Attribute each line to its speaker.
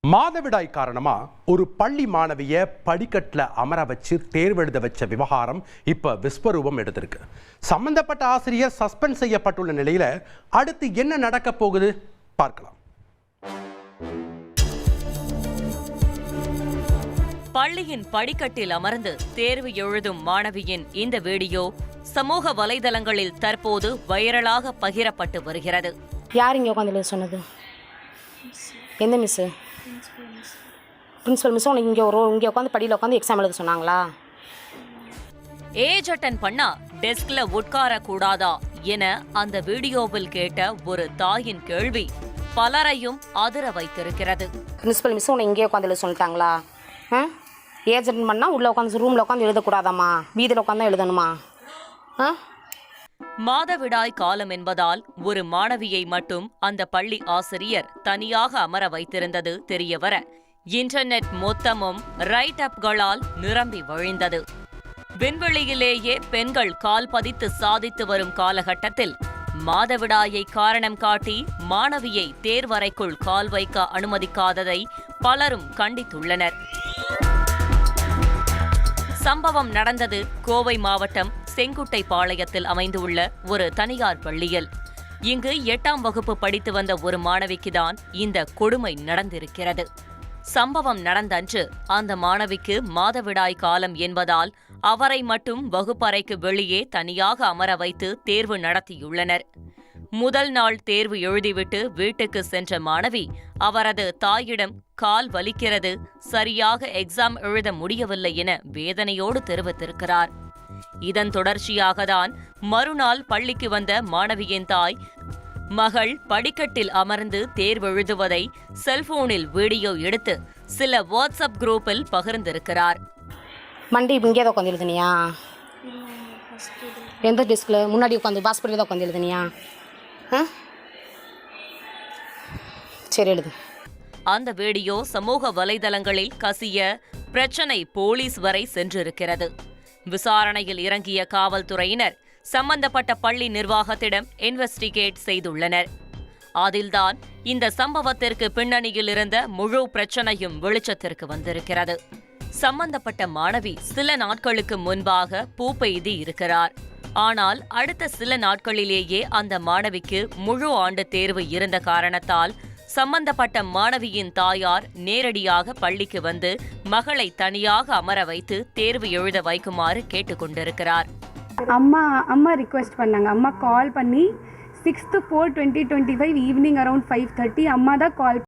Speaker 1: மாதவிடாய் காரணமா ஒரு பள்ளி மாணவிய படிக்கட்டுல அமர வச்சு தேர்வெழுத வச்ச விவகாரம் இப்ப விஸ்வரூபம் எடுத்திருக்கு. சம்பந்தப்பட்ட ஆசிரியர் சஸ்பெண்ட் செய்யப்பட்டுள்ள நிலையில அடுத்து என்ன நடக்க போகுது பார்க்கலாம்.
Speaker 2: பள்ளியின் படிக்கட்டில் அமர்ந்து தேர்வு எழுதும் மாணவியின் இந்த வீடியோ சமூக வலைதளங்களில் தற்போது வைரலாக பகிரப்பட்டு வருகிறது.
Speaker 3: யார் இங்கே உட்காந்து சொன்னது? எந்த மிஸ்ஸு? பிரின்சிபல் மிஸ் உனக்கு இங்கே உட்காந்து படியில் உட்காந்து எக்ஸாம் எழுத சொன்னாங்களா?
Speaker 2: ஏஜ் அட்டன் பண்ணா டெஸ்க்ல உட்கார கூடாதா என அந்த வீடியோவில் கேட்ட ஒரு தாயின் கேள்வி பலரையும் அதிர வைத்திருக்கிறது.
Speaker 3: பிரின்சிபல் மிஸ் உனக்கு இங்கே உட்காந்து எழுத சொல்லிட்டாங்களா? ஏஜ் அட்டன் பண்ணால் உள்ளே உட்காந்து ரூமில் உட்காந்து எழுதக்கூடாதாம்மா, வீதியில் உட்காந்து எழுதணுமா?
Speaker 2: மாதவிடாய் காலம் என்பதால் ஒரு மாணவியை மட்டும் அந்த பள்ளி ஆசிரியர் தனியாக அமர வைத்திருந்தது தெரியவர இன்டர்நெட் மொத்தமும் ரைட் அப்களால் நிரம்பி வழிந்தது. விண்வெளியிலேயே பெண்கள் கால் பதித்து சாதித்து வரும் காலகட்டத்தில் மாதவிடாயை காரணம் காட்டி மாணவியை தேர்வறைக்குள் கால் வைக்க அனுமதிக்காததை பலரும் கண்டித்துள்ளனர். சம்பவம் நடந்தது கோவை மாவட்டம் செங்குட்டைபாளையத்தில் அமைந்துள்ள ஒரு தனியார் பள்ளியில். இங்கு 8ஆம் வகுப்பு படித்து வந்த ஒரு மாணவிக்குதான் இந்த கொடுமை நடந்திருக்கிறது. சம்பவம் நடந்தன்று அந்த மாணவிக்கு மாதவிடாய் காலம் என்பதால் அவரை மட்டும் வகுப்பறைக்கு வெளியே தனியாக அமர வைத்து தேர்வு நடத்தியுள்ளனர். முதல் நாள் தேர்வு எழுதிவிட்டு வீட்டுக்கு சென்ற மாணவி அவரது தாயிடம் கால் வலிக்கிறது, சரியாக எக்ஸாம் எழுத முடியவில்லை என வேதனையோடு தெரிவித்திருக்கிறார். இதன் தொடர்ச்சியாகத்தான் மறுநாள் பள்ளிக்கு வந்த மாணவியின் தாய் மகள் படிக்கட்டில் அமர்ந்து தேர்வெழுதுவதை செல்போனில் வீடியோ எடுத்து சில வாட்ஸ்அப் குரூப்பில் பகிர்ந்திருக்கிறார்.
Speaker 3: மண்டி இங்கே தான் உட்காந்து எழுதுனியா? எந்த டெஸ்கில் முன்னாடி உட்காந்து பாஸ்போர்ட்டில் தான் உட்காந்து எழுதுனியா? சரி எழுது.
Speaker 2: அந்த வீடியோ சமூக வலைதளங்களில் கசிய பிரச்சனை போலீஸ் வரை சென்றிருக்கிறது. விசாரணையில் இறங்கிய காவல்துறையினர் சம்பந்தப்பட்ட பள்ளி நிர்வாகத்திடம் இன்வெஸ்டிகேட் செய்துள்ளனர். அதில்தான் இந்த சம்பவத்திற்கு பின்னணியில் இருந்த முழு பிரச்சனையும் வெளிச்சத்திற்கு வந்திருக்கிறது. சம்பந்தப்பட்ட மாணவி சில நாட்களுக்கு முன்பாக பூப்பெய்தி இருக்கிறார். ஆனால் அடுத்த சில நாட்களிலேயே அந்த மாணவிக்கு முழு ஆண்டு தேர்வு இருந்த காரணத்தால் சம்பந்தப்பட்ட மாணவியின் தாயார் நேரடியாக பள்ளிக்கு வந்து மகளை தனியாக அமர வைத்து தேர்வு எழுத வைக்குமாறு கேட்டுக்கொண்டிருக்கிறார்.
Speaker 4: அம்மா ரிக்வெஸ்ட் பண்ணாங்க. அம்மா கால் பண்ணி 6/4/2025 ஈவினிங் அரௌண்ட் 5:30 அம்மா தான் கால்